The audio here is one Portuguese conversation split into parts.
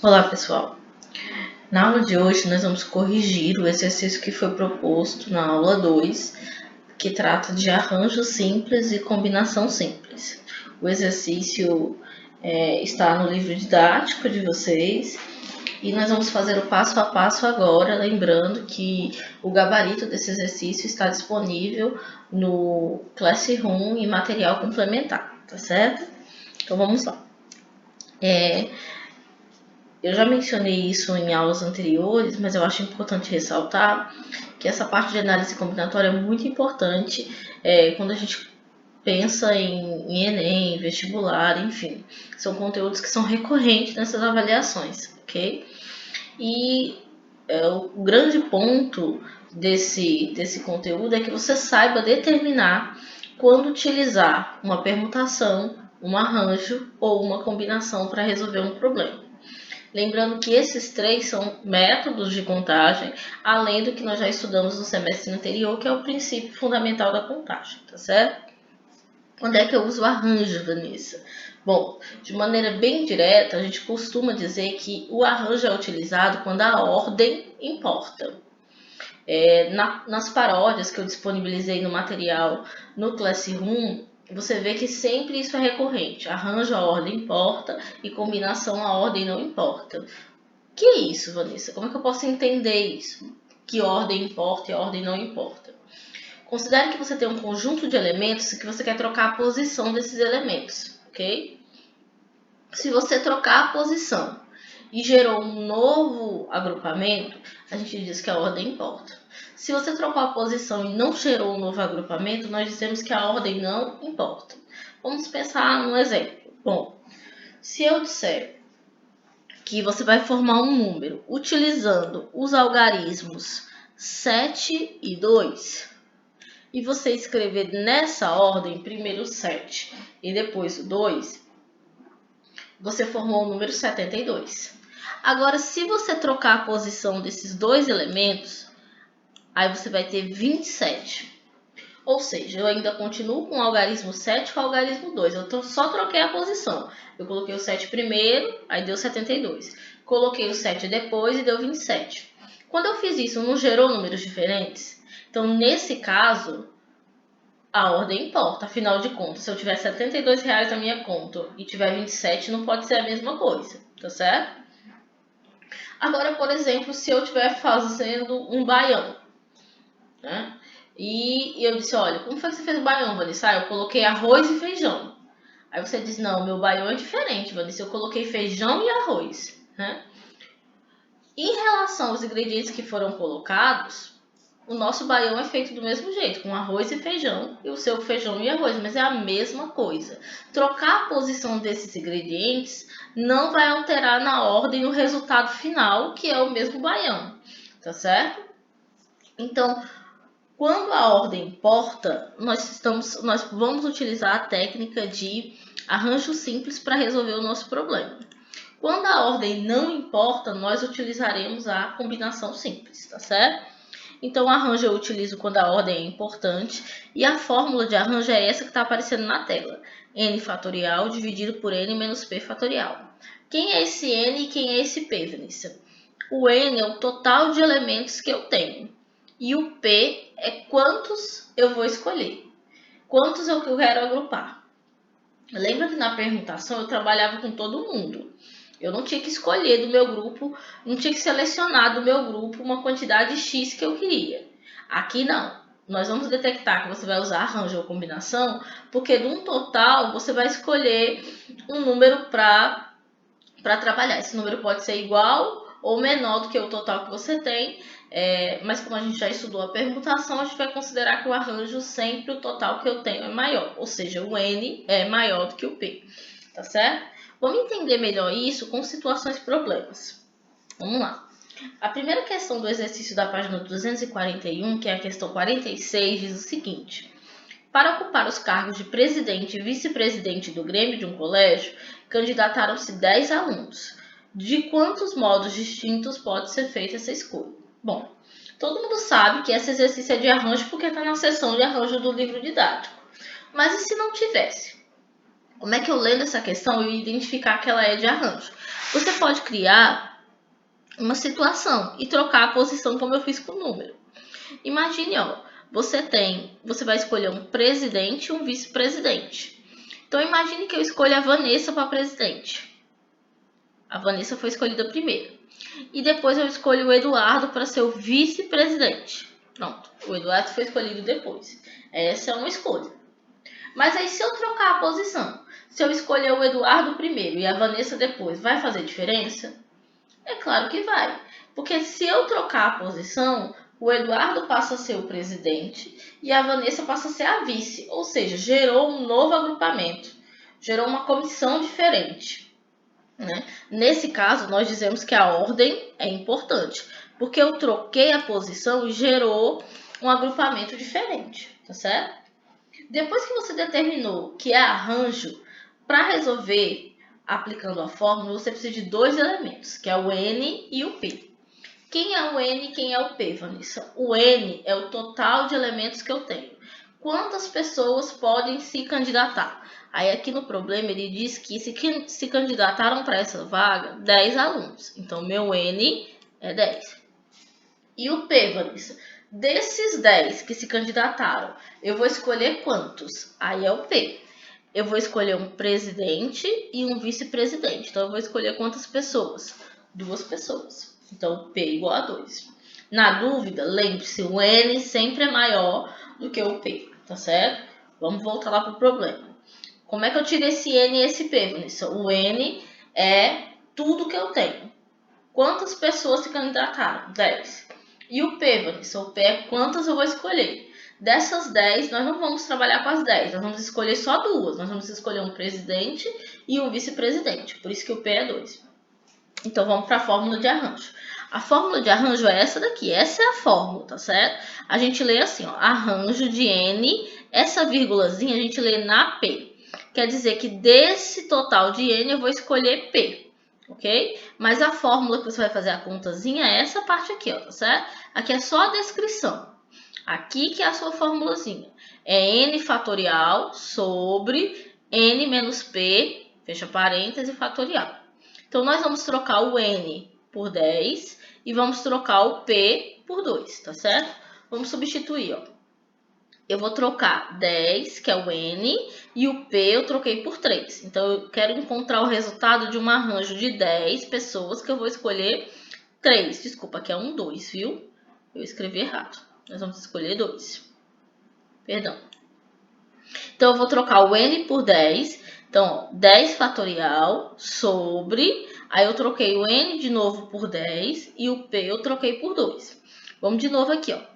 Olá, pessoal. Na aula de hoje, nós vamos corrigir o exercício que foi proposto na aula 2, que trata de arranjo simples e combinação simples. O exercício está no livro didático de vocês e nós vamos fazer o passo a passo agora, lembrando que o gabarito desse exercício está disponível no Classroom e material complementar, tá certo? Então vamos lá. Eu já mencionei isso em aulas anteriores, mas eu acho importante ressaltar que essa parte de análise combinatória é muito importante quando a gente pensa em Enem, vestibular, enfim. São conteúdos que são recorrentes nessas avaliações, ok? E o grande ponto desse conteúdo é que você saiba determinar quando utilizar uma permutação, um arranjo ou uma combinação para resolver um problema. Lembrando que esses três são métodos de contagem, além do que nós já estudamos no semestre anterior, que é o princípio fundamental da contagem, tá certo? Onde é que eu uso o arranjo, Vanessa? Bom, de maneira bem direta, a gente costuma dizer que o arranjo é utilizado quando a ordem importa. Nas paródias que eu disponibilizei no material no Classroom, você vê que sempre isso é recorrente. Arranjo, a ordem importa, e combinação, a ordem não importa. Que é isso, Vanessa? Como é que eu posso entender isso? Que ordem importa e a ordem não importa? Considere que você tem um conjunto de elementos e que você quer trocar a posição desses elementos, ok? Se você trocar a posição e gerou um novo agrupamento, a gente diz que a ordem importa. Se você trocou a posição e não gerou um novo agrupamento, nós dizemos que a ordem não importa. Vamos pensar num exemplo. Bom, se eu disser que você vai formar um número utilizando os algarismos 7 e 2, e você escrever nessa ordem primeiro o 7 e depois o 2, você formou o número 72. Agora, se você trocar a posição desses dois elementos, aí você vai ter 27. Ou seja, eu ainda continuo com o algarismo 7 e com o algarismo 2. Eu só troquei a posição. Eu coloquei o 7 primeiro, aí deu 72. Coloquei o 7 depois e deu 27. Quando eu fiz isso, não gerou números diferentes? Então, nesse caso, a ordem importa. Afinal de contas, se eu tiver R$72 na minha conta e tiver 27, não pode ser a mesma coisa, tá certo? Agora, por exemplo, se eu estiver fazendo um baião, né? E eu disse, olha, como foi que você fez o baião, Vanessa? Eu coloquei arroz e feijão. Aí você diz, não, meu baião é diferente, Vanessa. Eu coloquei feijão e arroz, né? Em relação aos ingredientes que foram colocados, o nosso baião é feito do mesmo jeito, com arroz e feijão, e o seu feijão e arroz, mas é a mesma coisa. Trocar a posição desses ingredientes não vai alterar na ordem no resultado final, que é o mesmo baião, tá certo? Então, quando a ordem importa, nós vamos utilizar a técnica de arranjo simples para resolver o nosso problema. Quando a ordem não importa, nós utilizaremos a combinação simples, tá certo? Então, o arranjo eu utilizo quando a ordem é importante, e a fórmula de arranjo é essa que está aparecendo na tela. N fatorial dividido por N menos P fatorial. Quem é esse N e quem é esse P, Vanessa? O N é o total de elementos que eu tenho. E o P é quantos eu vou escolher. Quantos eu quero agrupar. Lembra que na permutação eu trabalhava com todo mundo. Eu não tinha que escolher do meu grupo, não tinha que selecionar do meu grupo uma quantidade X que eu queria. Aqui não. Nós vamos detectar que você vai usar arranjo ou combinação, porque de um total você vai escolher um número para trabalhar. Esse número pode ser igual ou menor do que o total que você tem, mas como a gente já estudou a permutação, a gente vai considerar que o arranjo sempre o total que eu tenho é maior, ou seja, o N é maior do que o P, tá certo? Vamos entender melhor isso com situações e problemas. Vamos lá. A primeira questão do exercício da página 241, que é a questão 46, diz o seguinte: para ocupar os cargos de presidente e vice-presidente do Grêmio de um colégio, candidataram-se 10 alunos. De quantos modos distintos pode ser feita essa escolha? Bom, todo mundo sabe que esse exercício é de arranjo porque está na seção de arranjo do livro didático. Mas e se não tivesse? Como é que eu lendo essa questão eu identificar que ela é de arranjo? Você pode criar uma situação e trocar a posição como eu fiz com o número. Imagine, ó, você vai escolher um presidente e um vice-presidente. Então imagine que eu escolha a Vanessa para presidente. A Vanessa foi escolhida primeiro. E depois eu escolho o Eduardo para ser o vice-presidente. Pronto, o Eduardo foi escolhido depois. Essa é uma escolha. Mas aí se eu trocar a posição, se eu escolher o Eduardo primeiro e a Vanessa depois, vai fazer diferença? É claro que vai. Porque se eu trocar a posição, o Eduardo passa a ser o presidente e a Vanessa passa a ser a vice. Ou seja, gerou um novo agrupamento. Gerou uma comissão diferente. Né? Nesse caso, nós dizemos que a ordem é importante. Porque eu troquei a posição e gerou um agrupamento diferente. Tá certo? Depois que você determinou que é arranjo, para resolver aplicando a fórmula, você precisa de dois elementos, que é o N e o P. Quem é o N e quem é o P, Vanessa? O N é o total de elementos que eu tenho. Quantas pessoas podem se candidatar? Aí aqui no problema ele diz que se candidataram para essa vaga 10 alunos. Então meu N é 10. E o P, Vanessa? Desses 10 que se candidataram, eu vou escolher quantos? Aí é o P. Eu vou escolher um presidente e um vice-presidente. Então, eu vou escolher quantas pessoas? 2 pessoas. Então, P igual a 2. Na dúvida, lembre-se, o N sempre é maior do que o P, tá certo? Vamos voltar lá para o problema. Como é que eu tiro esse N e esse P, Vanessa? O N é tudo que eu tenho. Quantas pessoas se candidataram? 10. E o P, Vanessa? O P é quantas eu vou escolher. Dessas 10, nós não vamos trabalhar com as 10. Nós vamos escolher só 2. Nós vamos escolher um presidente e um vice-presidente. Por isso que o P é 2. Então, vamos para a fórmula de arranjo. A fórmula de arranjo é essa daqui. Essa é a fórmula, tá certo? A gente lê assim, ó. Arranjo de N. Essa vírgulazinha a gente lê na P. Quer dizer que desse total de N eu vou escolher P. Ok? Mas a fórmula que você vai fazer a contazinha é essa parte aqui, ó, tá certo? Aqui é só a descrição. Aqui que é a sua formulazinha. É N fatorial sobre N menos P, fecha parêntese, fatorial. Então, nós vamos trocar o N por 10 e vamos trocar o P por 2, tá certo? Vamos substituir, ó. Eu vou trocar 10, que é o N, e o P eu troquei por 3. Então, eu quero encontrar o resultado de um arranjo de 10 pessoas que eu vou escolher 3. Desculpa, aqui é um 2, viu? Eu escrevi errado. Nós vamos escolher 2. Perdão. Então, eu vou trocar o N por 10. Então, 10 fatorial sobre... Aí, eu troquei o N de novo por 10 e o P eu troquei por 2. Vamos de novo aqui, ó.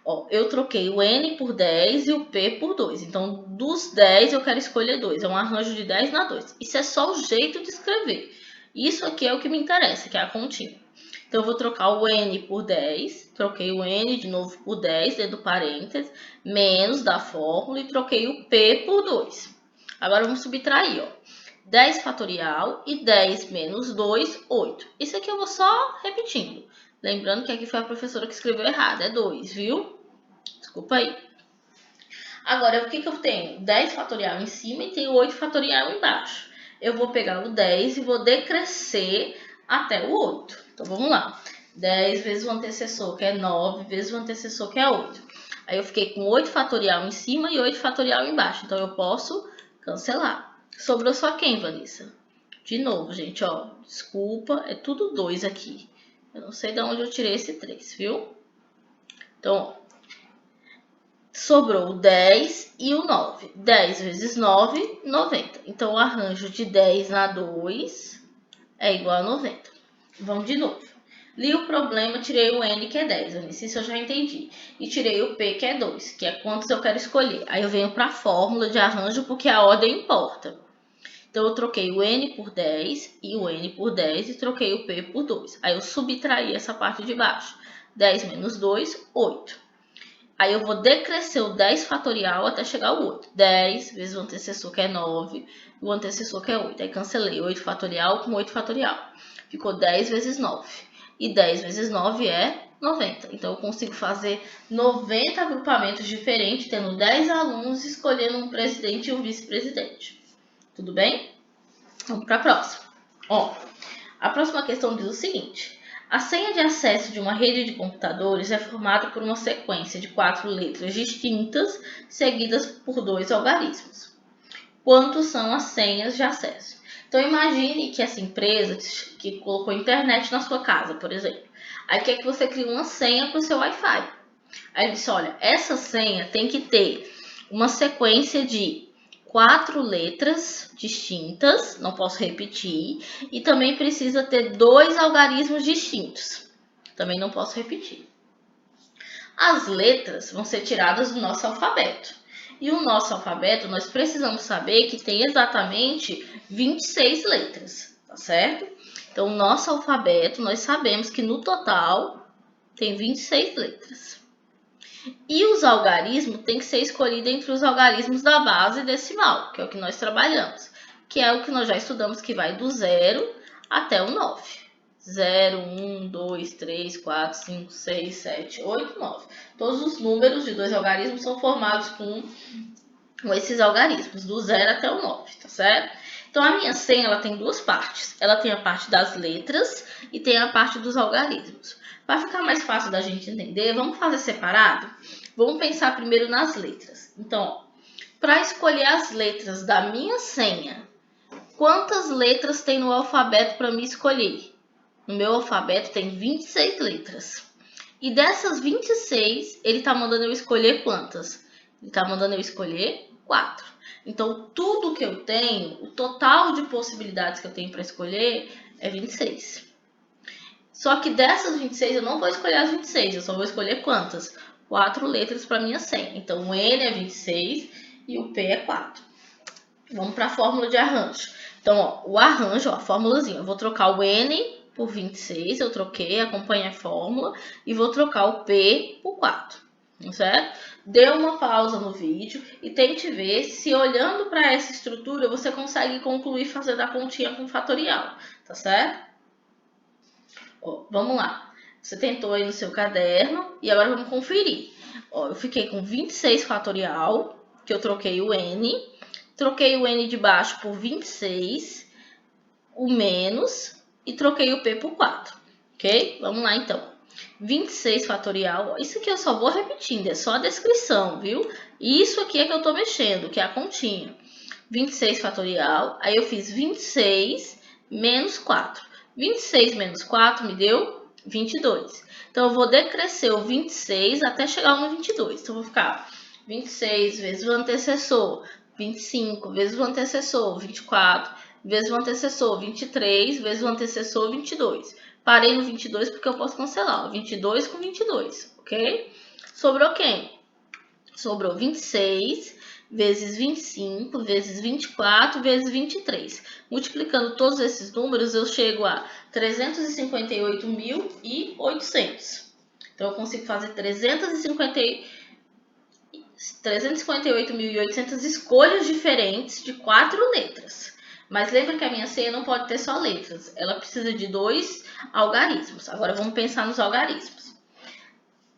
Ó, eu troquei o N por 10 e o P por 2. Então, dos 10, eu quero escolher 2. É um arranjo de 10 na 2. Isso é só o jeito de escrever. Isso aqui é o que me interessa, que é a continha. Então, eu vou trocar o N por 10. Troquei o N de novo por 10, dentro do parênteses, menos da fórmula, e troquei o P por 2. Agora, vamos subtrair, ó. 10 fatorial e 10 menos 2, 8. Isso aqui eu vou só repetindo. Lembrando que aqui foi a professora que escreveu errado, é 2, viu? Desculpa aí. Agora, o que eu tenho? 10 fatorial em cima e tenho 8 fatorial embaixo. Eu vou pegar o 10 e vou decrescer até o 8. Então, vamos lá. 10 vezes o antecessor, que é 9, vezes o antecessor, que é 8. Aí, eu fiquei com 8 fatorial em cima e 8 fatorial embaixo. Então, eu posso cancelar. Sobrou só quem, Vanessa? De novo, gente, ó. Desculpa, é tudo 2 aqui. Eu não sei de onde eu tirei esse 3, viu? Então, ó, sobrou o 10 e o 9. 10 vezes 9, 90. Então, o arranjo de 10 na 2 é igual a 90. Vamos de novo. Li o problema, tirei o N, que é 10. Isso eu já entendi. E tirei o P, que é 2, que é quantos eu quero escolher. Aí, eu venho para a fórmula de arranjo, porque a ordem importa. Então, eu troquei o N por 10 e o N por 10 e troquei o P por 2. Aí, eu subtraí essa parte de baixo. 10 menos 2, 8. Aí, eu vou decrescer o 10 fatorial até chegar ao 8. 10 vezes o antecessor, que é 9, e o antecessor, que é 8. Aí, cancelei 8 fatorial com 8 fatorial. Ficou 10 vezes 9. E 10 vezes 9 é 90. Então, eu consigo fazer 90 agrupamentos diferentes, tendo 10 alunos escolhendo um presidente e um vice-presidente. Tudo bem? Vamos para a próxima. Ó, a próxima questão diz o seguinte: a senha de acesso de uma rede de computadores é formada por uma sequência de 4 letras distintas, seguidas por 2 algarismos. Quantos são as senhas de acesso? Então, imagine que essa empresa que colocou internet na sua casa, por exemplo. Aí quer que você crie uma senha para o seu Wi-Fi. Aí ele disse, olha, essa senha tem que ter uma sequência de 4 letras distintas, não posso repetir, e também precisa ter 2 algarismos distintos, também não posso repetir. As letras vão ser tiradas do nosso alfabeto. E o nosso alfabeto, nós precisamos saber que tem exatamente 26 letras, tá certo? Então, o nosso alfabeto, nós sabemos que no total tem 26 letras. E os algarismos tem que ser escolhido entre os algarismos da base decimal, que é o que nós trabalhamos, que é o que nós já estudamos, que vai do 0 até o 9. 0, 1, 2, 3, 4, 5, 6, 7, 8, 9. Todos os números de 2 algarismos são formados com esses algarismos, do 0 até o 9, tá certo? Então, a minha senha ela tem 2 partes. Ela tem a parte das letras e tem a parte dos algarismos. Para ficar mais fácil da gente entender, vamos fazer separado? Vamos pensar primeiro nas letras. Então, para escolher as letras da minha senha, quantas letras tem no alfabeto para me escolher? No meu alfabeto tem 26 letras. E dessas 26, ele está mandando eu escolher quantas? Ele está mandando eu escolher 4. Então, tudo que eu tenho, o total de possibilidades que eu tenho para escolher é 26. Só que dessas 26, eu não vou escolher as 26, eu só vou escolher quantas? 4 letras para minha senha. Então, o N é 26 e o P é 4. Vamos para a fórmula de arranjo. Então, ó, o arranjo, ó, a fórmulazinha. Eu vou trocar o N por 26, eu troquei, acompanha a fórmula, e vou trocar o P por 4, certo? Dê uma pausa no vídeo e tente ver se olhando para essa estrutura você consegue concluir fazendo a continha com fatorial, tá certo? Ó, vamos lá. Você tentou aí no seu caderno e agora vamos conferir. Ó, eu fiquei com 26 fatorial, que eu troquei o N. Troquei o N de baixo por 26, o menos, e troquei o P por 4. Ok? Vamos lá então. 26 fatorial, isso aqui eu só vou repetindo, é só a descrição, viu? Isso aqui é que eu tô mexendo, que é a continha. 26 fatorial, aí eu fiz 26 menos 4. 26 menos 4 me deu 22. Então, eu vou decrescer o 26 até chegar no 22. Então, eu vou ficar 26 vezes o antecessor, 25 vezes o antecessor, 24 vezes o antecessor, 23 vezes o antecessor, 22. Parei no 22 porque eu posso cancelar. 22 com 22, ok? Sobrou quem? Sobrou 26 vezes 25 vezes 24 vezes 23. Multiplicando todos esses números, eu chego a 358.800. Então, eu consigo fazer 358.800 escolhas diferentes de 4 letras. Mas lembra que a minha senha não pode ter só letras. Ela precisa de 2 algarismos. Agora, vamos pensar nos algarismos.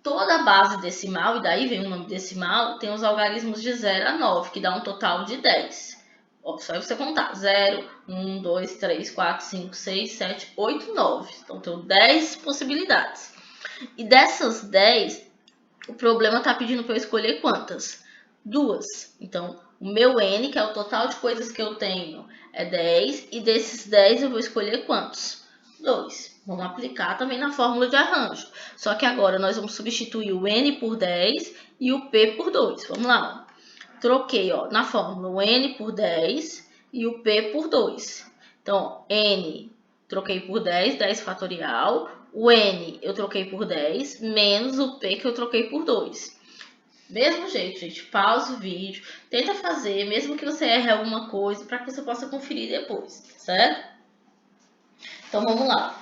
Toda base decimal, e daí vem o nome decimal, tem os algarismos de 0 a 9, que dá um total de 10. Ó, só você contar. 0, 1, 2, 3, 4, 5, 6, 7, 8, 9. Então, tem 10 possibilidades. E dessas 10, o problema está pedindo para eu escolher quantas? 2. Então, o meu N, que é o total de coisas que eu tenho, é 10. E desses 10, eu vou escolher quantos? 2. Vamos aplicar também na fórmula de arranjo. Só que agora nós vamos substituir o N por 10 e o P por 2. Vamos lá. Ó. Troquei ó, na fórmula o N por 10 e o P por 2. Então, N troquei por 10, 10 fatorial. O N eu troquei por 10, menos o P que eu troquei por 2. Mesmo jeito, gente, pausa o vídeo, tenta fazer, mesmo que você erre alguma coisa, para que você possa conferir depois, certo? Então, vamos lá.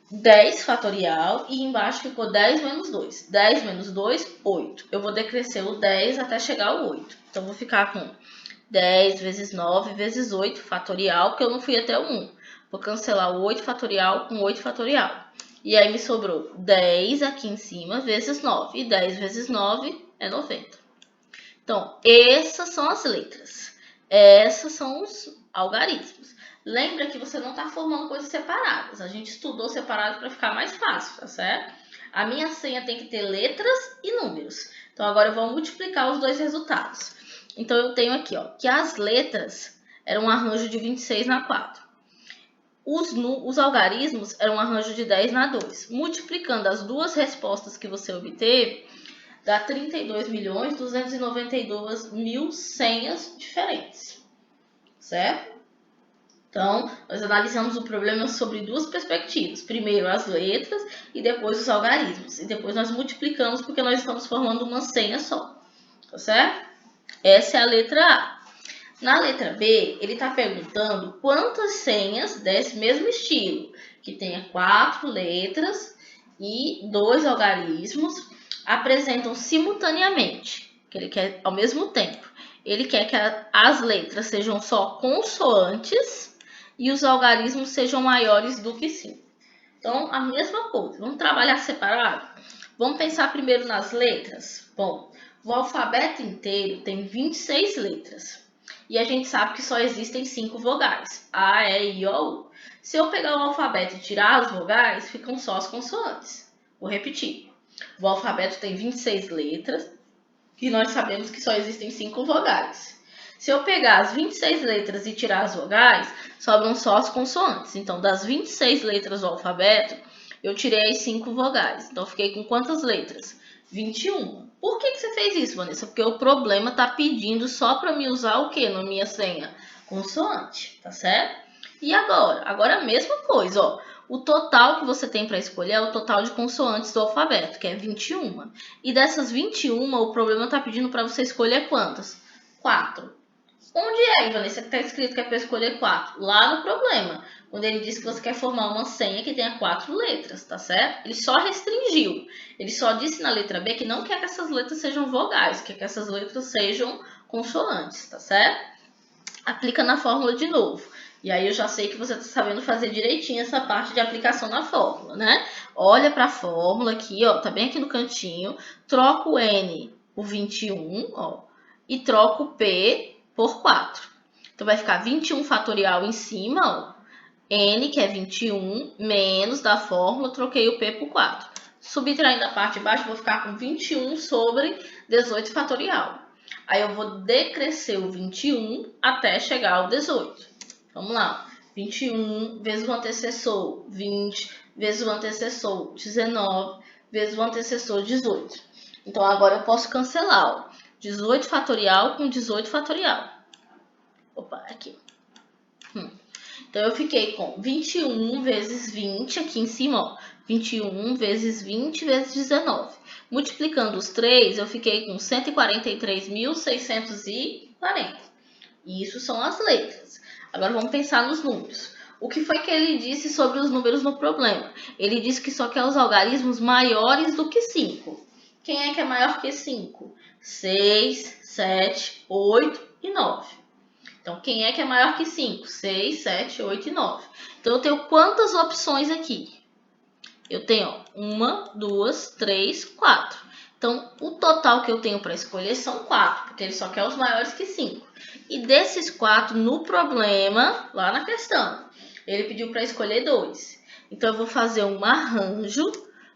10 fatorial e embaixo ficou 10 menos 2. 10 menos 2, 8. Eu vou decrescer o 10 até chegar ao 8. Então, vou ficar com 10 vezes 9 vezes 8 fatorial, porque eu não fui até o 1. Vou cancelar o 8 fatorial com 8 fatorial. E aí, me sobrou 10 aqui em cima vezes 9. E 10 vezes 9 é 90. Então, essas são as letras. Esses são os algarismos. Lembra que você não está formando coisas separadas. A gente estudou separado para ficar mais fácil, tá certo? A minha senha tem que ter letras e números. Então, agora eu vou multiplicar os dois resultados. Então, eu tenho aqui, ó, que as letras eram um arranjo de 26 na 4. Os algarismos eram um arranjo de 10 na 2. Multiplicando as duas respostas que você obteve, dá 32.292.000 senhas diferentes, certo? Então, nós analisamos o problema sobre duas perspectivas. Primeiro as letras e depois os algarismos. E depois nós multiplicamos porque nós estamos formando uma senha só, tá certo? Essa é a letra A. Na letra B, ele está perguntando quantas senhas desse mesmo estilo, que tenha 4 letras e 2 algarismos, apresentam simultaneamente, que ele quer ao mesmo tempo. Ele quer que as letras sejam só consoantes e os algarismos sejam maiores do que 5. Então, a mesma coisa. Vamos trabalhar separado? Vamos pensar primeiro nas letras? Bom, o alfabeto inteiro tem 26 letras. E a gente sabe que só existem 5 vogais. A, E, I, O, U. Se eu pegar o alfabeto e tirar as vogais, ficam só as consoantes. Vou repetir. O alfabeto tem 26 letras e nós sabemos que só existem 5 vogais. Se eu pegar as 26 letras e tirar as vogais, sobram só as consoantes. Então, das 26 letras do alfabeto, eu tirei as 5 vogais. Então, eu fiquei com quantas letras? 21. Por que você fez isso, Vanessa? Porque o problema está pedindo só para me usar o quê na minha senha? Consoante, tá certo? E agora? Agora a mesma coisa, ó. O total que você tem para escolher é o total de consoantes do alfabeto, que é 21. E dessas 21, o problema está pedindo para você escolher quantas? 4. Onde é, Vanessa, que está escrito que é para escolher 4? Lá no problema, quando ele diz que você quer formar uma senha que tenha 4 letras, tá certo? Ele só restringiu. Ele só disse na letra B que não quer que essas letras sejam vogais, quer que essas letras sejam consoantes, tá certo? Aplica na fórmula de novo. E aí eu já sei que você está sabendo fazer direitinho essa parte de aplicação na fórmula, né? Olha para a fórmula aqui, ó, tá bem aqui no cantinho. Troca o N por 21, ó, e troca o P por 4. Então, vai ficar 21 fatorial em cima, ó, N, que é 21, menos da fórmula, troquei o P por 4. Subtraindo a parte de baixo, vou ficar com 21 sobre 18 fatorial. Aí, eu vou decrescer o 21 até chegar ao 18. Vamos lá. 21 vezes o antecessor, 20, vezes o antecessor, 19, vezes o antecessor, 18. Então, agora eu posso cancelar, ó, 18 fatorial com 18 fatorial. Opa, aqui. Então, eu fiquei com 21 vezes 20 aqui em cima, ó. 21 vezes 20 vezes 19. Multiplicando os 3, eu fiquei com 143.640. E isso são as letras. Agora, vamos pensar nos números. O que foi que ele disse sobre os números no problema? Ele disse que só quer os algarismos maiores do que 5. Quem é maior que 5? 6, 7, 8 e 9. Então, quem é maior que 5? 6, 7, 8 e 9. Então, eu tenho quantas opções aqui? Eu tenho 1, 2, 3, 4. Então, o total que eu tenho para escolher são 4, porque ele só quer os maiores que 5. E desses 4, no problema, lá na questão, ele pediu para escolher 2. Então, eu vou fazer um arranjo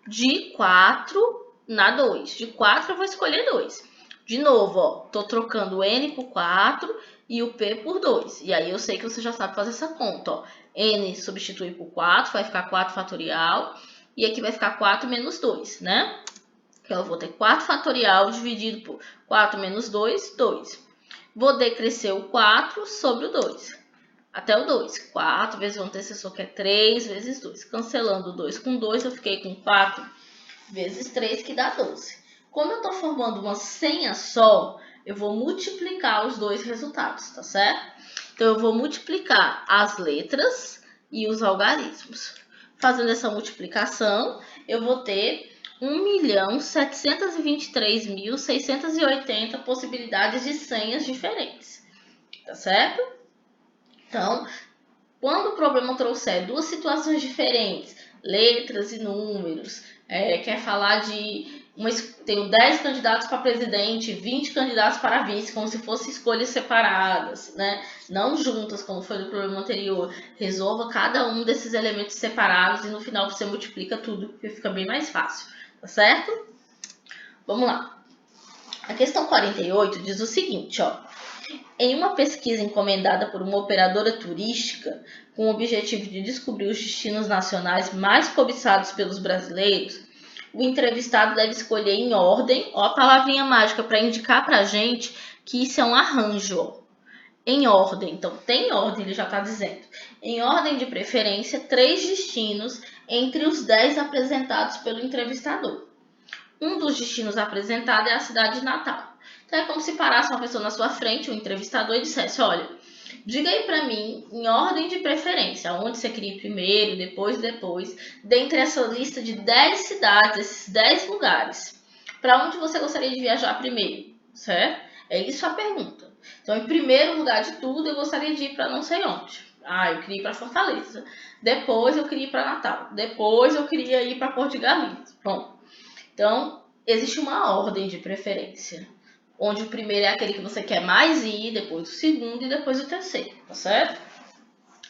de 4 na 2. De 4, eu vou escolher 2. De novo, ó, tô trocando o N por 4 e o P por 2. E aí, eu sei que você já sabe fazer essa conta, ó. N substitui por 4, vai ficar 4 fatorial. E aqui vai ficar 4 menos 2, né? Então, eu vou ter 4 fatorial dividido por 4 menos 2, 2. Vou decrescer o 4 sobre o 2. Até o 2. 4 vezes o antecessor, que é 3 vezes 2. Cancelando o 2 com 2, eu fiquei com 4 vezes 3, que dá 12. Como eu estou formando uma senha só, eu vou multiplicar os dois resultados, tá certo? Então, eu vou multiplicar as letras e os algarismos. Fazendo essa multiplicação, eu vou ter 1.723.680 possibilidades de senhas diferentes, tá certo? Então, quando o problema trouxer duas situações diferentes, letras e números, quer falar de tenho 10 candidatos para presidente, 20 candidatos para vice, como se fossem escolhas separadas, né? Não juntas, como foi no problema anterior. Resolva cada um desses elementos separados e no final você multiplica tudo, porque fica bem mais fácil, tá certo? Vamos lá. A questão 48 diz o seguinte, ó. Em uma pesquisa encomendada por uma operadora turística, com o objetivo de descobrir os destinos nacionais mais cobiçados pelos brasileiros, o entrevistado deve escolher em ordem, ó a palavrinha mágica para indicar para a gente que isso é um arranjo, ó. Em ordem, então tem ordem, ele já está dizendo. Em ordem de preferência, 3 destinos entre os 10 apresentados pelo entrevistador. Um dos destinos apresentados é a cidade de Natal. Então é como se parasse uma pessoa na sua frente, um entrevistador, e dissesse, olha, diga aí para mim, em ordem de preferência, onde você queria ir primeiro, depois, dentre essa lista de 10 cidades, esses 10 lugares, para onde você gostaria de viajar primeiro, certo? É isso a pergunta. Então, em primeiro lugar de tudo, eu gostaria de ir para não sei onde. Eu queria ir para Fortaleza. Depois, eu queria ir para Natal. Depois, eu queria ir para Porto de Galinhas. Bom, então, existe uma ordem de preferência, onde o primeiro é aquele que você quer mais ir, depois o segundo e depois o terceiro, tá certo?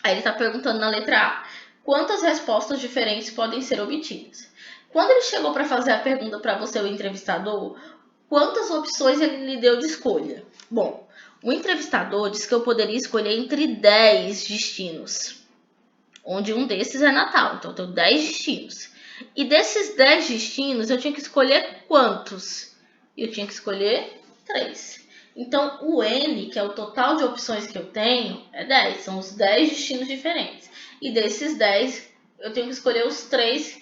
Aí ele está perguntando na letra A, quantas respostas diferentes podem ser obtidas? Quando ele chegou para fazer a pergunta para você, o entrevistador, quantas opções ele lhe deu de escolha? Bom, o entrevistador disse que eu poderia escolher entre 10 destinos, onde um desses é Natal, então eu tenho 10 destinos. E desses 10 destinos, eu tinha que escolher quantos? Eu tinha que escolher 3. Então, o N, que é o total de opções que eu tenho, é 10. São os 10 destinos diferentes. E desses 10, eu tenho que escolher os 3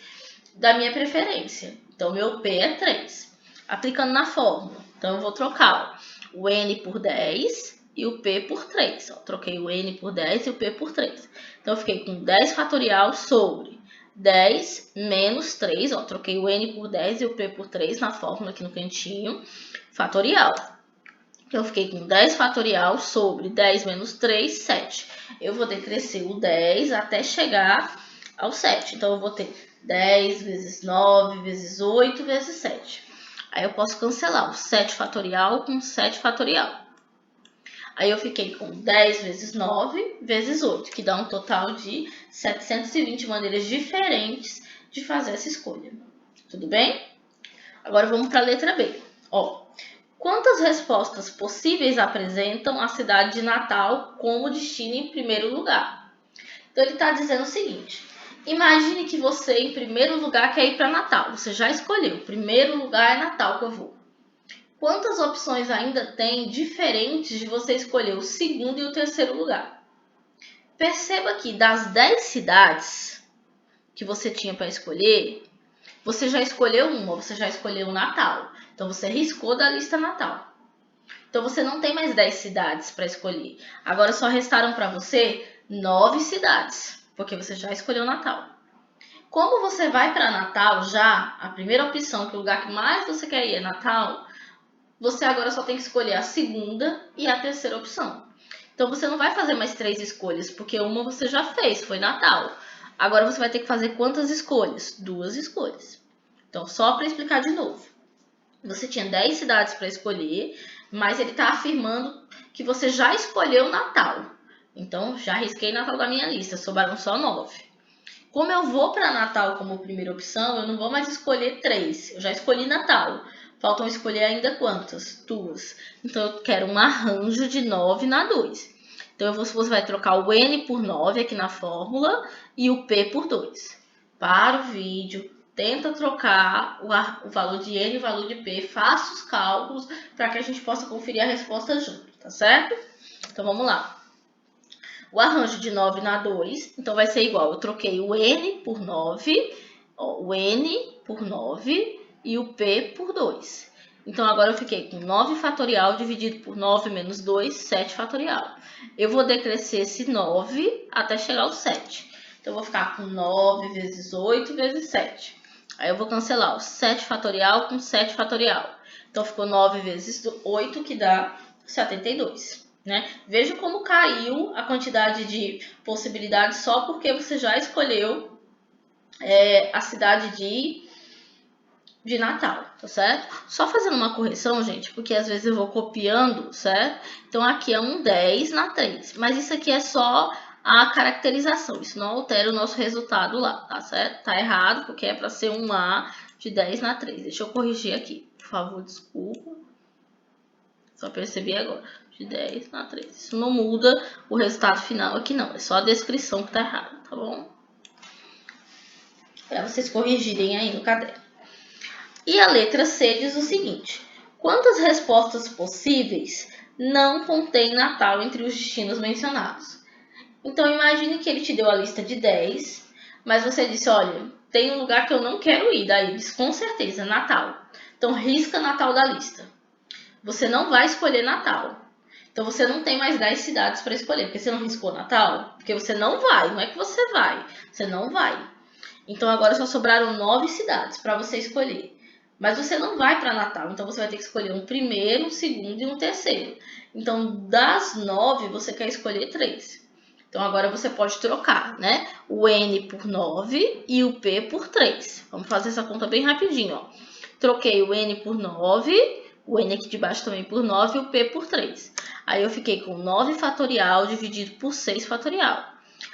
da minha preferência. Então, meu P é 3. Aplicando na fórmula. Então, eu vou trocar o N por 10 e o P por 3. Troquei o N por 10 e o P por 3. Então, eu fiquei com 10 fatorial sobre 10 menos 3, troquei o N por 10 e o P por 3 na fórmula aqui no cantinho, fatorial. Então, eu fiquei com 10 fatorial sobre 10 menos 3, 7. Eu vou decrescer o 10 até chegar ao 7. Então, eu vou ter 10 vezes 9 vezes 8 vezes 7. Aí, eu posso cancelar o 7 fatorial com 7 fatorial. Aí eu fiquei com 10 vezes 9 vezes 8, que dá um total de 720 maneiras diferentes de fazer essa escolha. Tudo bem? Agora vamos para a letra B. Quantas respostas possíveis apresentam a cidade de Natal como destino em primeiro lugar? Então ele está dizendo o seguinte, imagine que você em primeiro lugar quer ir para Natal, você já escolheu, primeiro lugar é Natal que eu vou. Quantas opções ainda tem diferentes de você escolher o segundo e o terceiro lugar? Perceba que das 10 cidades que você tinha para escolher, você já escolheu uma, você já escolheu o Natal. Então, você riscou da lista Natal. Então, você não tem mais 10 cidades para escolher. Agora, só restaram para você 9 cidades, porque você já escolheu Natal. Como você vai para Natal já, a primeira opção, que o lugar que mais você quer ir é Natal, você agora só tem que escolher a segunda e a terceira opção. Então, você não vai fazer mais 3 escolhas, porque uma você já fez, foi Natal. Agora, você vai ter que fazer quantas escolhas? 2 escolhas. Então, só para explicar de novo. Você tinha 10 cidades para escolher, mas ele está afirmando que você já escolheu Natal. Então, já risquei Natal da minha lista, sobraram só 9. Como eu vou para Natal como primeira opção, eu não vou mais escolher 3. Eu já escolhi Natal. Faltam escolher ainda quantas? 2. Então, eu quero um arranjo de 9 na 2. Então, você vai trocar o N por 9 aqui na fórmula e o P por 2. Para o vídeo, tenta trocar o valor de N e o valor de P, faça os cálculos para que a gente possa conferir a resposta junto, tá certo? Então, vamos lá. O arranjo de 9 na 2, então vai ser igual. Eu troquei o N por 9, o N por 9 e o P por 2. Então, agora eu fiquei com 9 fatorial dividido por 9 menos 2, 7 fatorial. Eu vou decrescer esse 9 até chegar ao 7. Então, eu vou ficar com 9 vezes 8 vezes 7. Aí, eu vou cancelar o 7 fatorial com 7 fatorial. Então, ficou 9 vezes 8, que dá 72. Né? Veja como caiu a quantidade de possibilidades só porque você já escolheu a cidade de de Natal, tá certo? Só fazendo uma correção, gente, porque às vezes eu vou copiando, certo? Então aqui é um 10 na 3, mas isso aqui é só a caracterização, isso não altera o nosso resultado lá, tá certo? Tá errado, porque é para ser um A de 10 na 3. Deixa eu corrigir aqui, por favor, desculpa. Só percebi agora, de 10 na 3. Isso não muda o resultado final aqui não, é só a descrição que tá errada, tá bom? Para vocês corrigirem aí no caderno. E a letra C diz o seguinte: quantas respostas possíveis não contém Natal entre os destinos mencionados? Então imagine que ele te deu a lista de 10, mas você disse, olha, tem um lugar que eu não quero ir, daí ele diz, com certeza, Natal. Então risca Natal da lista. Você não vai escolher Natal. Então você não tem mais 10 cidades para escolher, porque você não riscou Natal, porque você não vai, não é que você não vai. Então agora só sobraram 9 cidades para você escolher. Mas você não vai para Natal, então você vai ter que escolher um primeiro, um segundo e um terceiro. Então das 9 você quer escolher 3. Então agora você pode trocar, né? O N por 9 e o P por 3. Vamos fazer essa conta bem rapidinho, ó. Troquei o N por 9, o N aqui de baixo também por 9 e o P por 3. Aí eu fiquei com 9 fatorial dividido por 6 fatorial.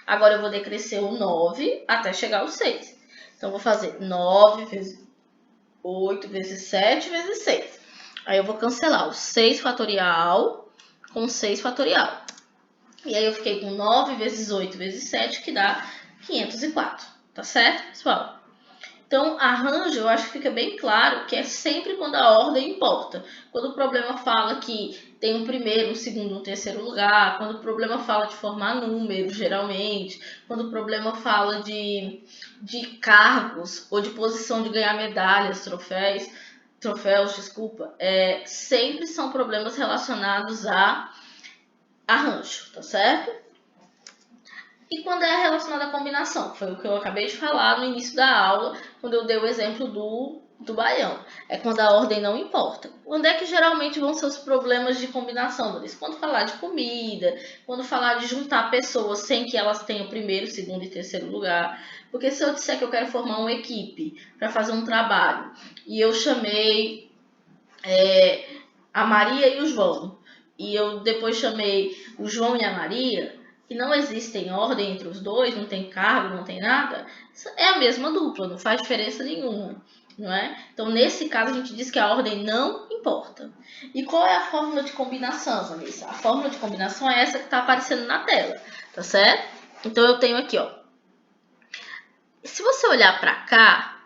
Agora eu vou decrescer o 9 até chegar ao 6. Então vou fazer 9 vezes 8 vezes 7 vezes 6. Aí eu vou cancelar o 6 fatorial com 6 fatorial. E aí eu fiquei com 9 vezes 8 vezes 7, que dá 504. Tá certo, pessoal? Então, arranjo, eu acho que fica bem claro que é sempre quando a ordem importa. Quando o problema fala que tem um primeiro, um segundo, um terceiro lugar. Quando o problema fala de formar números, geralmente. Quando o problema fala de cargos ou de posição de ganhar medalhas, troféus, desculpa. Sempre são problemas relacionados a arranjo, tá certo? E quando é relacionado à combinação, foi o que eu acabei de falar no início da aula, quando eu dei o exemplo do baião. É quando a ordem não importa. Onde é que geralmente vão ser os problemas de combinação, Doris? Quando falar de comida, quando falar de juntar pessoas sem que elas tenham primeiro, segundo e terceiro lugar. Porque se eu disser que eu quero formar uma equipe para fazer um trabalho e eu chamei a Maria e o João, e eu depois chamei o João e a Maria, e não existe ordem entre os dois, não tem cargo, não tem nada, é a mesma dupla, não faz diferença nenhuma, não é? Então, nesse caso, a gente diz que a ordem não importa. E qual é a fórmula de combinação, Vanessa? A fórmula de combinação é essa que está aparecendo na tela, tá certo? Então, eu tenho aqui, ó. Se você olhar para cá,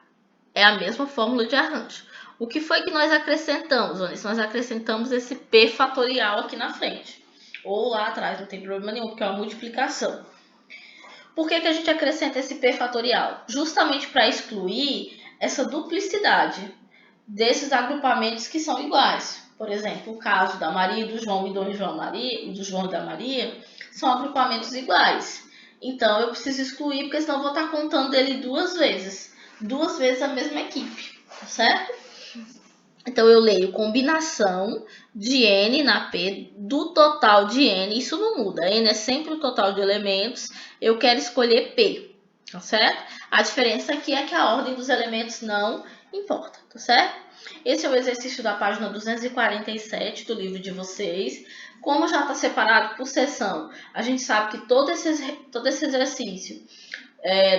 é a mesma fórmula de arranjo. O que foi que nós acrescentamos, Vanessa? Nós acrescentamos esse P fatorial aqui na frente. Ou lá atrás, não tem problema nenhum, porque é uma multiplicação. Por que a gente acrescenta esse P fatorial? Justamente para excluir essa duplicidade desses agrupamentos que são iguais. Por exemplo, o caso da Maria e do João e do João e da Maria são agrupamentos iguais. Então, eu preciso excluir, porque senão eu vou estar contando ele duas vezes a mesma equipe, certo? Então, eu leio combinação de N na P do total de N. Isso não muda. N é sempre o total de elementos. Eu quero escolher P, tá certo? A diferença aqui é que a ordem dos elementos não importa, tá certo? Esse é o exercício da página 247 do livro de vocês. Como já está separado por seção, a gente sabe que todo esse exercício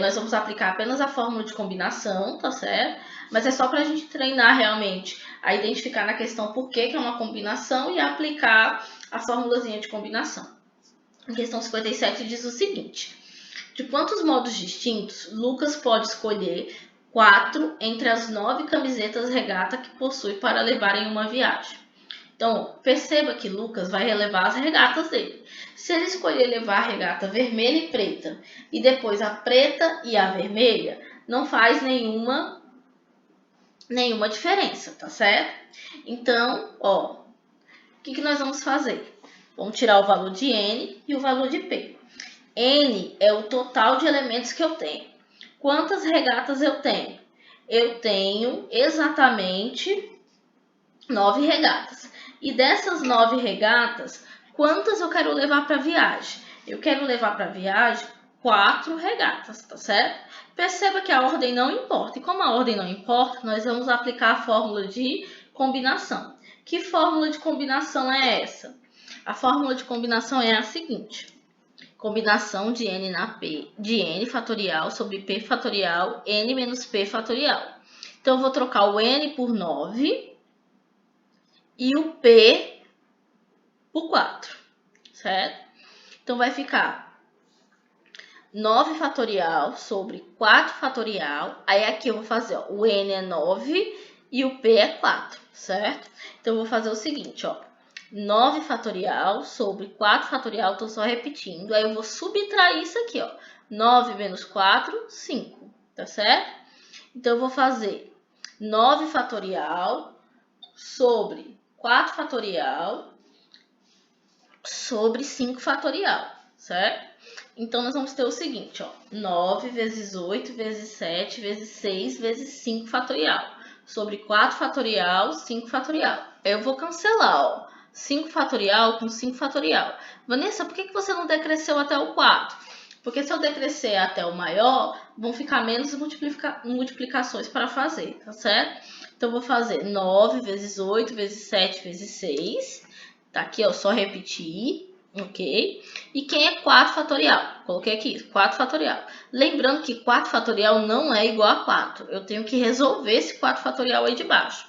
nós vamos aplicar apenas a fórmula de combinação, tá certo? Mas é só para a gente treinar realmente a identificar na questão por que é uma combinação e aplicar a formulazinha de combinação. A questão 57 diz o seguinte: de quantos modos distintos Lucas pode escolher 4 entre as 9 camisetas regata que possui para levar em uma viagem? Então, perceba que Lucas vai relevar as regatas dele. Se ele escolher levar a regata vermelha e preta, e depois a preta e a vermelha, não faz nenhuma diferença, tá certo? Então, ó, o que nós vamos fazer? Vamos tirar o valor de N e o valor de P. N é o total de elementos que eu tenho. Quantas regatas eu tenho? Eu tenho exatamente 9 regatas. E dessas 9 regatas, quantas eu quero levar para a viagem? Eu quero levar para a viagem 4 regatas, tá certo? Perceba que a ordem não importa. E como a ordem não importa, nós vamos aplicar a fórmula de combinação. Que fórmula de combinação é essa? A fórmula de combinação é a seguinte. Combinação de n na p, de n fatorial sobre p fatorial, n menos p fatorial. Então, eu vou trocar o n por 9 e o p por 4, certo? Então, vai ficar 9 fatorial sobre 4 fatorial. Aí, aqui eu vou fazer, ó, o n é 9 e o p é 4, certo? Então, eu vou fazer o seguinte, ó. 9 fatorial sobre 4 fatorial, estou só repetindo. Aí, eu vou subtrair isso aqui, ó. 9 menos 4, 5, tá certo? Então, eu vou fazer 9 fatorial sobre 4 fatorial sobre 5 fatorial, certo? Então, nós vamos ter o seguinte, ó. 9 vezes 8 vezes 7 vezes 6 vezes 5 fatorial. Sobre 4 fatorial, 5 fatorial. Eu vou cancelar, ó. 5 fatorial com 5 fatorial. Vanessa, por que você não decresceu até o 4? Porque se eu decrescer até o maior, vão ficar menos multiplicações para fazer, tá certo? Então, eu vou fazer 9 vezes 8 vezes 7 vezes 6. Tá aqui, ó, só repetir. Ok? E quem é 4 fatorial? Coloquei aqui, 4 fatorial. Lembrando que 4 fatorial não é igual a 4. Eu tenho que resolver esse 4 fatorial aí de baixo.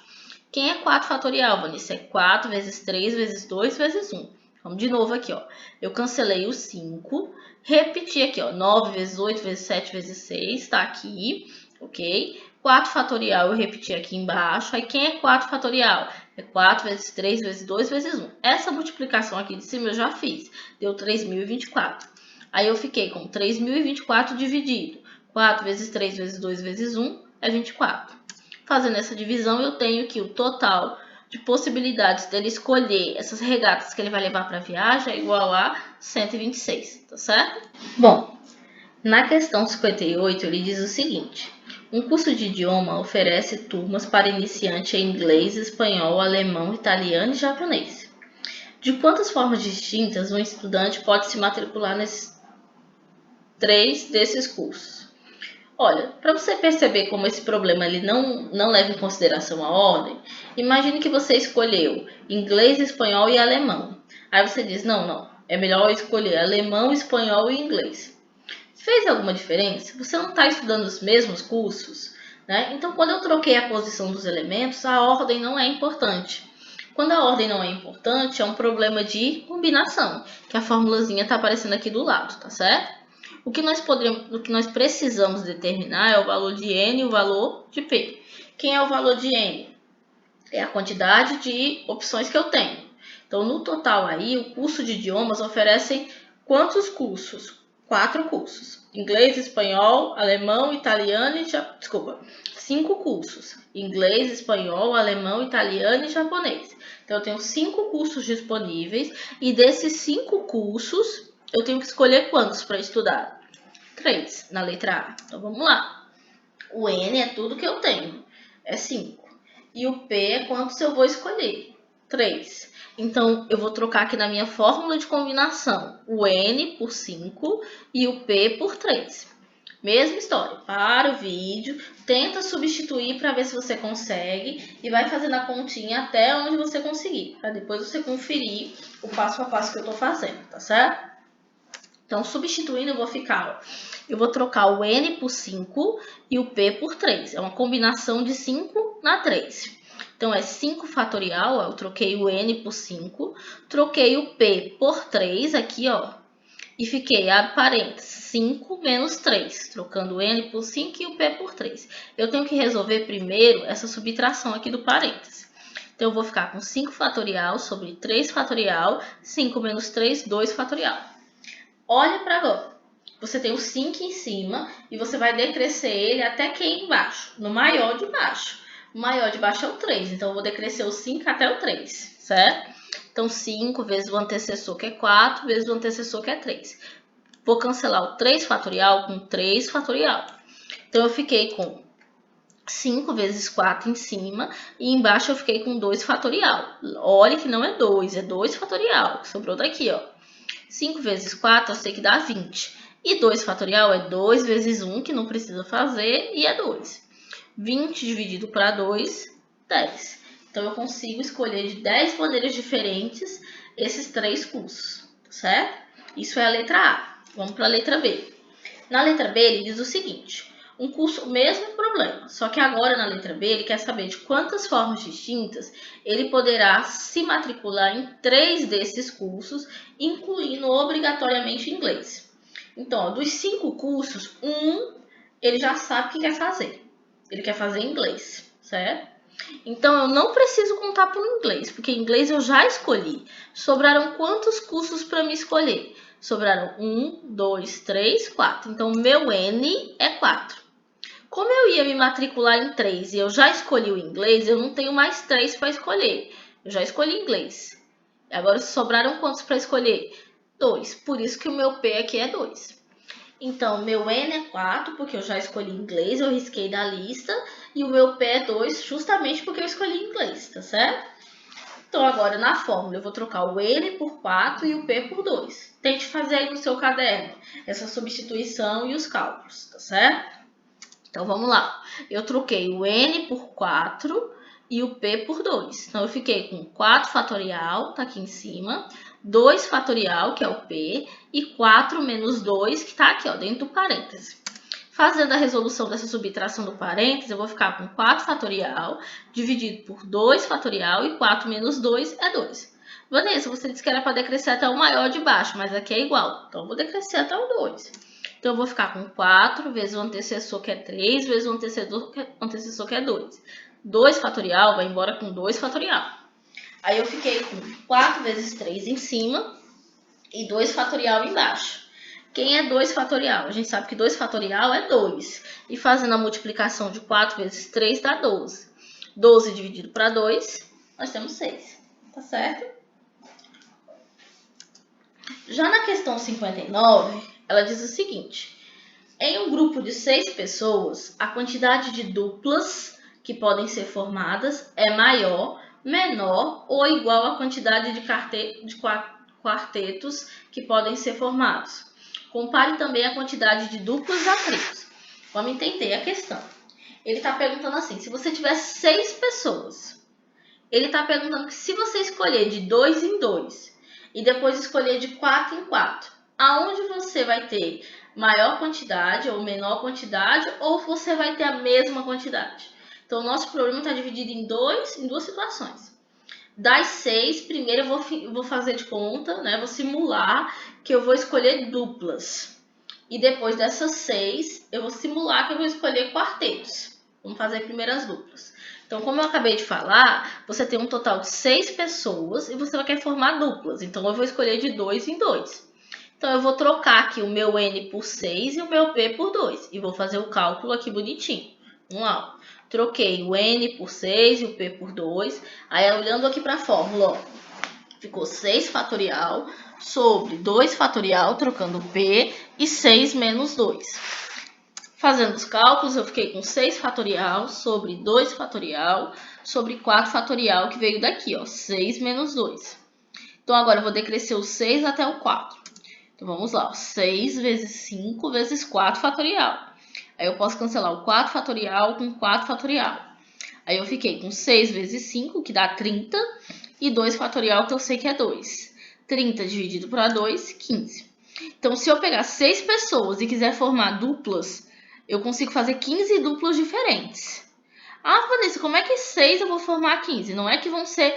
Quem é 4 fatorial, Vanessa? É 4 vezes 3 vezes 2 vezes 1. Vamos de novo aqui, ó. Eu cancelei o 5. Repeti aqui, ó. 9 vezes 8 vezes 7 vezes 6. Tá aqui, ok? 4 fatorial eu repeti aqui embaixo. Aí quem é 4 fatorial? É 4 vezes 3 vezes 2 vezes 1. Essa multiplicação aqui de cima eu já fiz. Deu 3.024. Aí eu fiquei com 3.024 dividido. 4 vezes 3 vezes 2 vezes 1 é 24. Fazendo essa divisão, eu tenho que o total de possibilidades dele escolher essas regatas que ele vai levar para a viagem é igual a 126, tá certo? Bom, na questão 58, ele diz o seguinte. Um curso de idioma oferece turmas para iniciante em inglês, espanhol, alemão, italiano e japonês. De quantas formas distintas um estudante pode se matricular nesses 3 desses cursos? Olha, para você perceber como esse problema ele não leva em consideração a ordem, imagine que você escolheu inglês, espanhol e alemão. Aí você diz, não, é melhor escolher alemão, espanhol e inglês. Fez alguma diferença? Você não está estudando os mesmos cursos, né? Então, quando eu troquei a posição dos elementos, a ordem não é importante. Quando a ordem não é importante, é um problema de combinação, que a formulazinha está aparecendo aqui do lado, tá certo? O que nós precisamos determinar é o valor de n e o valor de p. Quem é o valor de n? É a quantidade de opções que eu tenho. Então, no total aí, o curso de idiomas oferece quantos cursos? 4 cursos. Inglês, espanhol, alemão, italiano e... 5 cursos. Inglês, espanhol, alemão, italiano e japonês. Então, eu tenho 5 cursos disponíveis. E desses 5 cursos, eu tenho que escolher quantos para estudar? 3 na letra A. Então, vamos lá. O N é tudo que eu tenho. É 5. E o P é quantos eu vou escolher? 3. Então, eu vou trocar aqui na minha fórmula de combinação o N por 5 e o P por 3. Mesma história. Para o vídeo, tenta substituir para ver se você consegue e vai fazendo a continha até onde você conseguir, para depois você conferir o passo a passo que eu estou fazendo, tá certo? Então, substituindo, eu vou trocar o N por 5 e o P por 3. É uma combinação de 5 na 3. Então, é 5 fatorial, eu troquei o N por 5, troquei o P por 3 aqui, ó, e fiquei, abre parênteses, 5 menos 3, trocando o N por 5 e o P por 3. Eu tenho que resolver primeiro essa subtração aqui do parênteses. Então, eu vou ficar com 5 fatorial sobre 3 fatorial, 5 menos 3, 2 fatorial. Olha para agora. Você tem o 5 em cima e você vai decrescer ele até que embaixo, no maior de baixo. O maior de baixo é o 3, então eu vou decrescer o 5 até o 3, certo? Então, 5 vezes o antecessor, que é 4, vezes o antecessor, que é 3. Vou cancelar o 3 fatorial com 3 fatorial. Então, eu fiquei com 5 vezes 4 em cima e embaixo eu fiquei com 2 fatorial. Olha que não é 2, é 2 fatorial, que sobrou daqui, ó. 5 vezes 4 eu sei que dá 20. E 2 fatorial é 2 vezes 1, que não precisa fazer, e é 2. 20 dividido para 2, 10. Então, eu consigo escolher de 10 maneiras diferentes esses 3 cursos, certo? Isso é a letra A. Vamos para a letra B. Na letra B, ele diz o seguinte: um curso, o mesmo problema, só que agora na letra B ele quer saber de quantas formas distintas ele poderá se matricular em 3 desses cursos, incluindo obrigatoriamente inglês. Então, ó, dos 5 cursos, ele já sabe o que quer fazer. Ele quer fazer inglês, certo? Então, eu não preciso contar por inglês, porque inglês eu já escolhi. Sobraram quantos cursos para me escolher? Sobraram 1, 2, 3, 4. Então, meu N é 4. Como eu ia me matricular em 3 e eu já escolhi o inglês, eu não tenho mais 3 para escolher. Eu já escolhi inglês. Agora, sobraram quantos para escolher? 2. Por isso que o meu P aqui é 2. Então, meu N é 4, porque eu já escolhi inglês, eu risquei da lista. E o meu P é 2, justamente porque eu escolhi inglês, tá certo? Então, agora na fórmula eu vou trocar o N por 4 e o P por 2. Tente fazer aí no seu caderno essa substituição e os cálculos, tá certo? Então, vamos lá. Eu troquei o N por 4 e o P por 2. Então, eu fiquei com 4 fatorial, tá aqui em cima, 2 fatorial, que é o P, e 4 menos 2, que tá aqui, ó, dentro do parêntese. Fazendo a resolução dessa subtração do parênteses, eu vou ficar com 4 fatorial dividido por 2 fatorial e 4 menos 2 é 2. Vanessa, você disse que era para decrescer até o maior de baixo, mas aqui é igual. Então, eu vou decrescer até o 2. Então, eu vou ficar com 4 vezes o antecessor, que é 3, vezes o antecessor, que é 2. 2 fatorial vai embora com 2 fatorial. Aí, eu fiquei com 4 vezes 3 em cima e 2 fatorial embaixo. Quem é 2 fatorial? A gente sabe que 2 fatorial é 2. E fazendo a multiplicação de 4 vezes 3 dá 12. 12 dividido para 2, nós temos 6. Tá certo? Já na questão 59, ela diz o seguinte: em um grupo de 6 pessoas, a quantidade de duplas que podem ser formadas é maior, menor ou igual à quantidade de quartetos que podem ser formados. Compare também a quantidade de duplas a trios. Vamos entender a questão. Ele está perguntando assim: se você tiver 6 pessoas, ele está perguntando que se você escolher de 2 em 2 e depois escolher de 4 em 4, aonde você vai ter maior quantidade ou menor quantidade, ou você vai ter a mesma quantidade? Então, o nosso problema está dividido em duas situações. Das 6, primeiro eu vou fazer de conta, né? Vou simular que eu vou escolher duplas. E depois dessas 6, eu vou simular que eu vou escolher quartetos. Vamos fazer primeiro as duplas. Então, como eu acabei de falar, você tem um total de 6 pessoas e você vai querer formar duplas. Então, eu vou escolher de 2 em 2. Então, eu vou trocar aqui o meu N por 6 e o meu P por 2. E vou fazer o cálculo aqui bonitinho. Vamos lá. Troquei o N por 6 e o P por 2. Aí, olhando aqui para a fórmula, ó, ficou 6 fatorial sobre 2 fatorial, trocando o P, e 6 menos 2. Fazendo os cálculos, eu fiquei com 6 fatorial sobre 2 fatorial sobre 4 fatorial, que veio daqui, ó, 6 menos 2. Então, agora eu vou decrescer o 6 até o 4. Então, vamos lá, ó, 6 vezes 5 vezes 4 fatorial. Aí eu posso cancelar o 4 fatorial com 4 fatorial. Aí eu fiquei com 6 vezes 5, que dá 30, e 2 fatorial, que eu sei que é 2. 30 dividido para 2, 15. Então, se eu pegar 6 pessoas e quiser formar duplas, eu consigo fazer 15 duplas diferentes. Ah, Vanessa, como é que 6 eu vou formar 15? Não é que você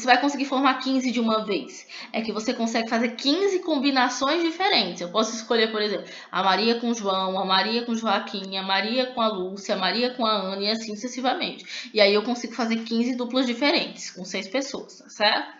vai conseguir formar 15 de uma vez. É que você consegue fazer 15 combinações diferentes. Eu posso escolher, por exemplo, a Maria com o João, a Maria com o Joaquim, a Maria com a Lúcia, a Maria com a Ana e assim sucessivamente. E aí eu consigo fazer 15 duplas diferentes com 6 pessoas, tá certo?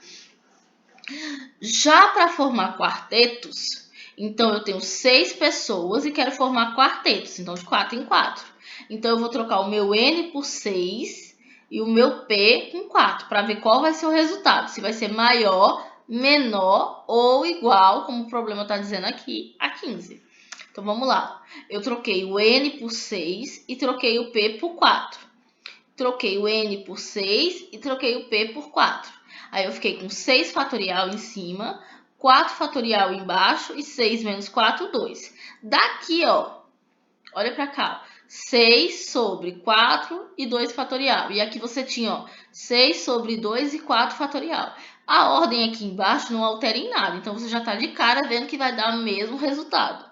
Já para formar quartetos, então eu tenho 6 pessoas e quero formar quartetos, então de 4 em 4. Então, eu vou trocar o meu N por 6 e o meu P com 4, para ver qual vai ser o resultado. Se vai ser maior, menor ou igual, como o problema está dizendo aqui, a 15. Então, vamos lá. Eu troquei o N por 6 e troquei o P por 4. Troquei o N por 6 e troquei o P por 4. Aí, eu fiquei com 6 fatorial em cima, 4 fatorial embaixo e 6 menos 4, 2. Daqui, ó, olha para cá, 6 sobre 4 e 2 fatorial. E aqui você tinha, ó, 6 sobre 2 e 4 fatorial. A ordem aqui embaixo não altera em nada, então você já está de cara vendo que vai dar o mesmo resultado.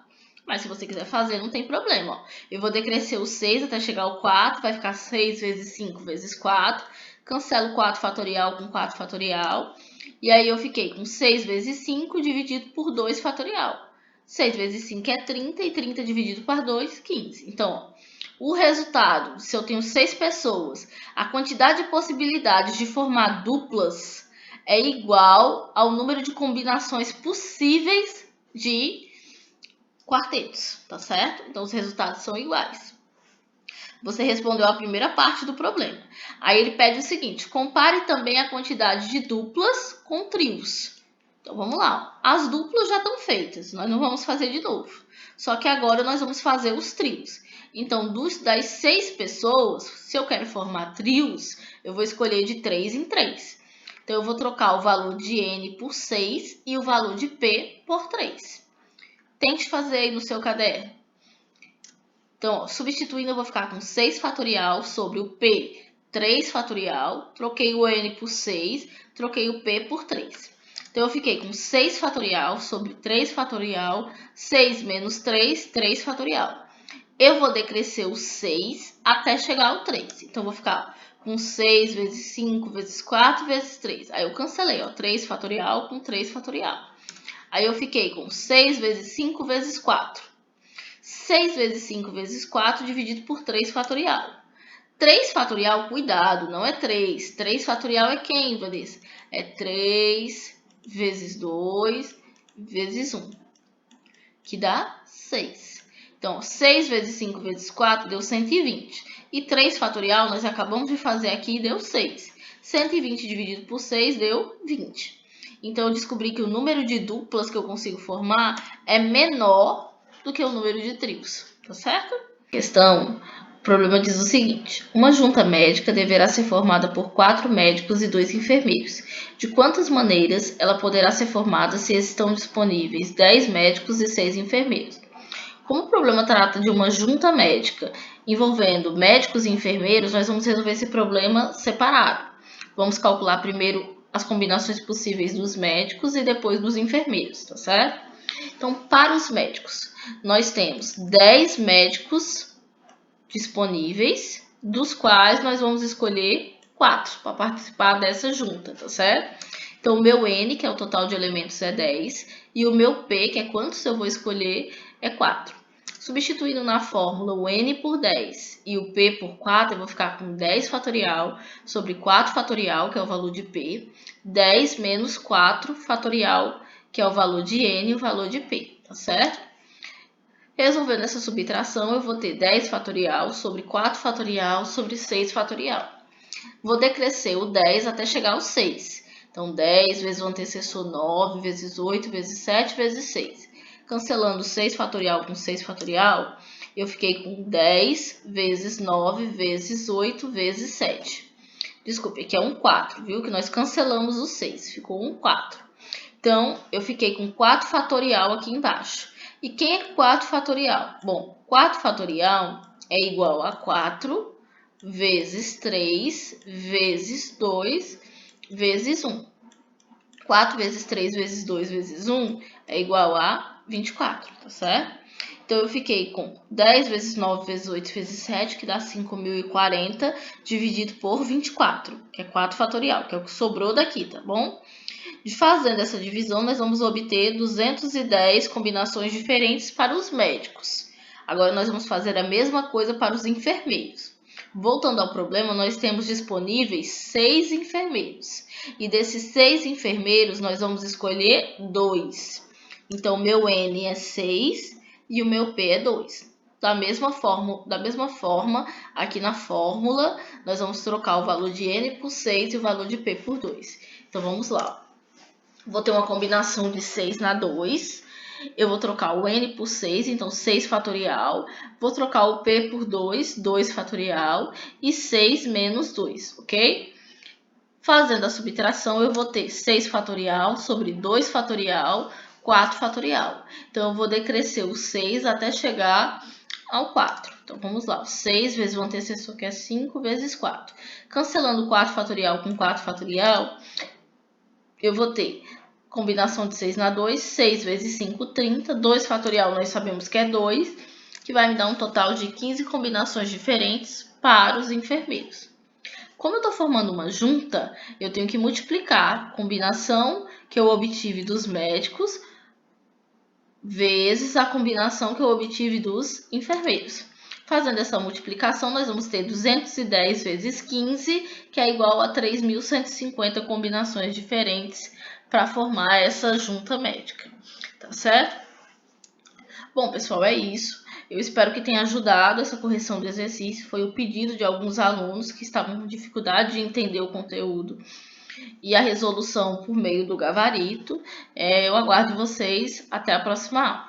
Mas se você quiser fazer, não tem problema, ó. Eu vou decrescer o 6 até chegar ao 4, vai ficar 6 vezes 5 vezes 4. Cancelo 4 fatorial com 4 fatorial. E aí eu fiquei com 6 vezes 5 dividido por 2 fatorial. 6 vezes 5 é 30 e 30 dividido por 2, 15. Então, ó, o resultado, se eu tenho 6 pessoas, a quantidade de possibilidades de formar duplas é igual ao número de combinações possíveis de quartetos, tá certo? Então, os resultados são iguais. Você respondeu a primeira parte do problema. Aí ele pede o seguinte, compare também a quantidade de duplas com trios. Então, vamos lá. As duplas já estão feitas, nós não vamos fazer de novo. Só que agora nós vamos fazer os trios. Então, das 6 pessoas, se eu quero formar trios, eu vou escolher de 3 em 3. Então, eu vou trocar o valor de N por 6 e o valor de P por 3. Tente fazer aí no seu caderno. Então, ó, substituindo, eu vou ficar com 6 fatorial sobre o P, 3 fatorial. Troquei o N por 6, troquei o P por 3. Então, eu fiquei com 6 fatorial sobre 3 fatorial, 6 menos 3, 3 fatorial. Eu vou decrescer o 6 até chegar ao 3. Então, eu vou ficar com 6 vezes 5 vezes 4 vezes 3. Aí, eu cancelei, ó, 3 fatorial com 3 fatorial. Aí eu fiquei com 6 vezes 5 vezes 4. 6 vezes 5 vezes 4 dividido por 3 fatorial. 3 fatorial, cuidado, não é 3. 3 fatorial é quem, Vanessa? É 3 vezes 2 vezes 1, que dá 6. Então, 6 vezes 5 vezes 4 deu 120. E 3 fatorial nós acabamos de fazer aqui e deu 6. 120 dividido por 6 deu 20. Então, eu descobri que o número de duplas que eu consigo formar é menor do que o número de trios, tá certo? O problema diz o seguinte: uma junta médica deverá ser formada por 4 médicos e 2 enfermeiros. De quantas maneiras ela poderá ser formada se estão disponíveis 10 médicos e 6 enfermeiros? Como o problema trata de uma junta médica envolvendo médicos e enfermeiros, nós vamos resolver esse problema separado. Vamos calcular primeiro as combinações possíveis dos médicos e depois dos enfermeiros, tá certo? Então, para os médicos, nós temos 10 médicos disponíveis, dos quais nós vamos escolher 4 para participar dessa junta, tá certo? Então, o meu N, que é o total de elementos, é 10, e o meu P, que é quantos eu vou escolher, é 4. Substituindo na fórmula o N por 10 e o P por 4, eu vou ficar com 10 fatorial sobre 4 fatorial, que é o valor de P, 10 menos 4 fatorial, que é o valor de N e o valor de P, tá certo? Resolvendo essa subtração, eu vou ter 10 fatorial sobre 4 fatorial sobre 6 fatorial. Vou decrescer o 10 até chegar ao 6. Então, 10 vezes o antecessor 9, vezes 8, vezes 7, vezes 6. Cancelando 6 fatorial com 6 fatorial, eu fiquei com 10 vezes 9 vezes 8 vezes 7. Desculpe, aqui é um 4, viu? Que nós cancelamos o 6, ficou um 4. Então, eu fiquei com 4 fatorial aqui embaixo. E quem é 4 fatorial? Bom, 4 fatorial é igual a 4 vezes 3 vezes 2 vezes 1. 4 vezes 3 vezes 2 vezes 1 é igual a 24, tá certo? Então, eu fiquei com 10 vezes 9 vezes 8 vezes 7, que dá 5.040, dividido por 24, que é 4 fatorial, que é o que sobrou daqui, tá bom? Fazendo essa divisão, nós vamos obter 210 combinações diferentes para os médicos. Agora, nós vamos fazer a mesma coisa para os enfermeiros. Voltando ao problema, nós temos disponíveis 6 enfermeiros. E desses 6 enfermeiros, nós vamos escolher 2. Então, o meu N é 6 e o meu P é 2. Da mesma forma, aqui na fórmula, nós vamos trocar o valor de N por 6 e o valor de P por 2. Então, vamos lá. Vou ter uma combinação de 6 na 2. Eu vou trocar o N por 6, então 6 fatorial. Vou trocar o P por 2, 2 fatorial. E 6 menos 2, ok? Fazendo a subtração, eu vou ter 6 fatorial sobre 2 fatorial, 4 fatorial. Então, eu vou decrescer o 6 até chegar ao 4. Então, vamos lá. 6 vezes o antecessor, que é 5, vezes 4. Cancelando 4 fatorial com 4 fatorial, eu vou ter combinação de 6 na 2, 6 vezes 5, 30. 2 fatorial nós sabemos que é 2, que vai me dar um total de 15 combinações diferentes para os enfermeiros. Como eu estou formando uma junta, eu tenho que multiplicar a combinação que eu obtive dos médicos vezes a combinação que eu obtive dos enfermeiros. Fazendo essa multiplicação, nós vamos ter 210 vezes 15, que é igual a 3.150 combinações diferentes para formar essa junta médica. Tá certo? Bom, pessoal, é isso. Eu espero que tenha ajudado essa correção do exercício. Foi o pedido de alguns alunos que estavam com dificuldade de entender o conteúdo e a resolução por meio do gabarito. Eu aguardo vocês. Até a próxima aula.